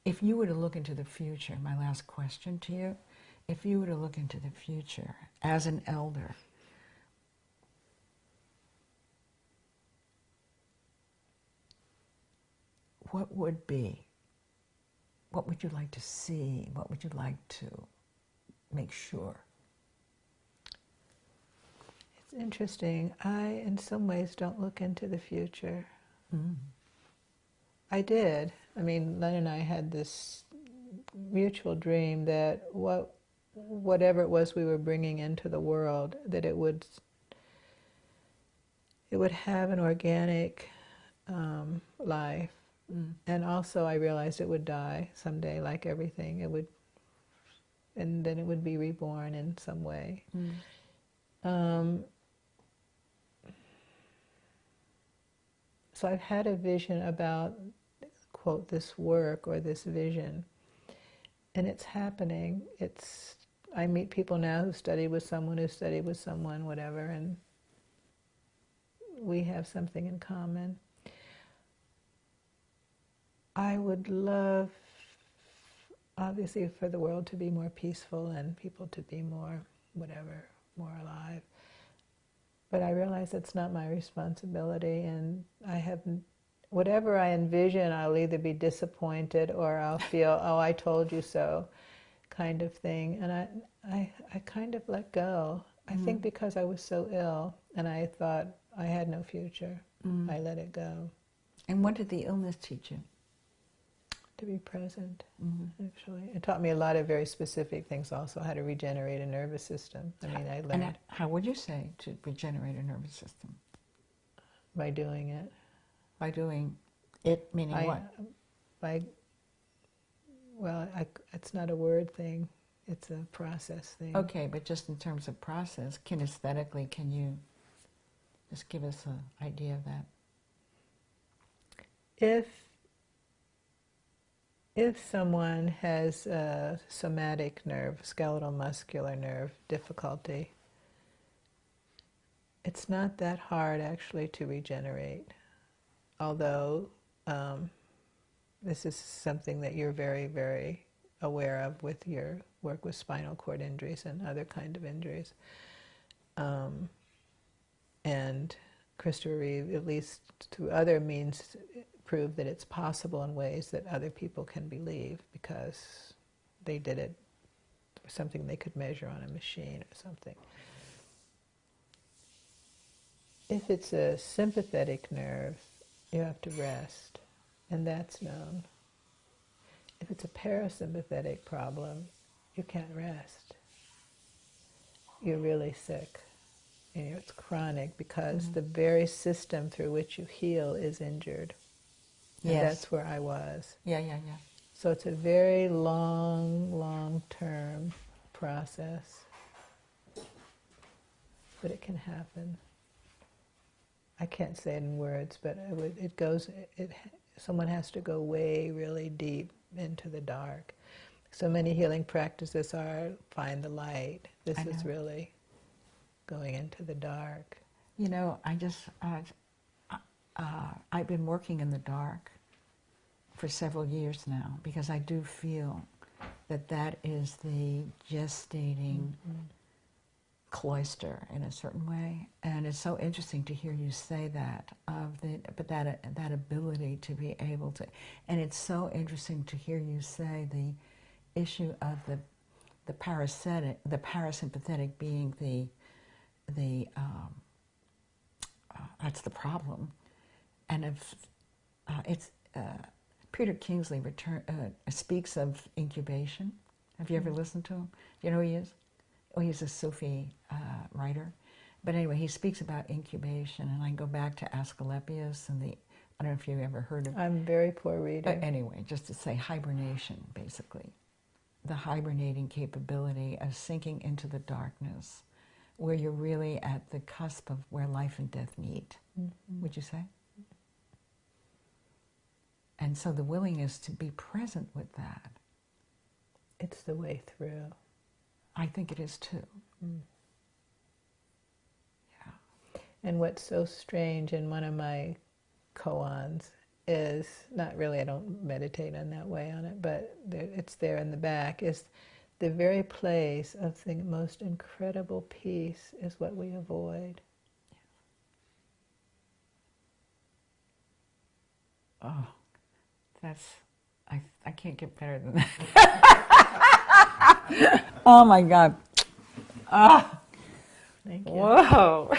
If you were to look into the future, my last question to you, if you were to look into the future as an elder, what would you like to see? What would you like to make sure? It's interesting. I, in some ways, don't look into the future. Mm. I did. I mean, Len and I had this mutual dream that whatever it was we were bringing into the world, that it would have an organic life. Mm. And also I realized it would die someday, like everything. It would, and then it would be reborn in some way. Mm. So I've had a vision about, quote, this work or this vision, and it's happening. I meet people now who studied with someone, whatever, and we have something in common. I would love, obviously, for the world to be more peaceful and people to be more, whatever, more alive. But I realize it's not my responsibility, and whatever I envision, I'll either be disappointed or I'll feel, oh, I told you so, kind of thing. And I kind of let go. I think because I was so ill and I thought I had no future, I let it go. And what did the illness teach you? To be present, actually. It taught me a lot of very specific things also, how to regenerate a nervous system. I mean, I learned... And how would you say to regenerate a nervous system? By doing it. By doing it, meaning what? It's not a word thing. It's a process thing. Okay, but just in terms of process, kinesthetically, can you just give us an idea of that? If someone has a somatic nerve, skeletal muscular nerve difficulty, it's not that hard actually to regenerate. Although this is something that you're very, very aware of with your work with spinal cord injuries and other kind of injuries. And Christopher Reeve, at least through other means, proved that it's possible in ways that other people can believe because they did it for something they could measure on a machine or something. If it's a sympathetic nerve, you have to rest, and that's known. If it's a parasympathetic problem, you can't rest. You're really sick. And it's chronic because the very system through which you heal is injured. And Yes. that's where I was. Yeah. So it's a very long-term process. But it can happen. I can't say it in words, but someone has to go way, really deep into the dark. So many healing practices are find the light. This is really going into the dark. You know, I've been working in the dark for several years now because I do feel that is the gestating cloister in a certain way, and it's so interesting to hear you say that that ability to be able to, and it's so interesting to hear you say the issue of the parasympathetic being that's the problem, and if it's Peter Kingsley speaks of incubation. Have you ever listened to him? Do you know who he is? Oh, he's a Sufi writer. But anyway, he speaks about incubation, and I go back to Asclepius and I don't know if you've ever heard of... I'm a very poor reader. But anyway, just to say hibernation, basically. The hibernating capability of sinking into the darkness, where you're really at the cusp of where life and death meet, would you say? And so the willingness to be present with that. It's the way through. I think it is too. Yeah. And what's so strange in one of my koans is, not really, I don't meditate in that way on it, but it's there in the back, is the very place of the most incredible peace is what we avoid. Oh, I can't get better than that. Oh my God. Ah. Thank you. Whoa.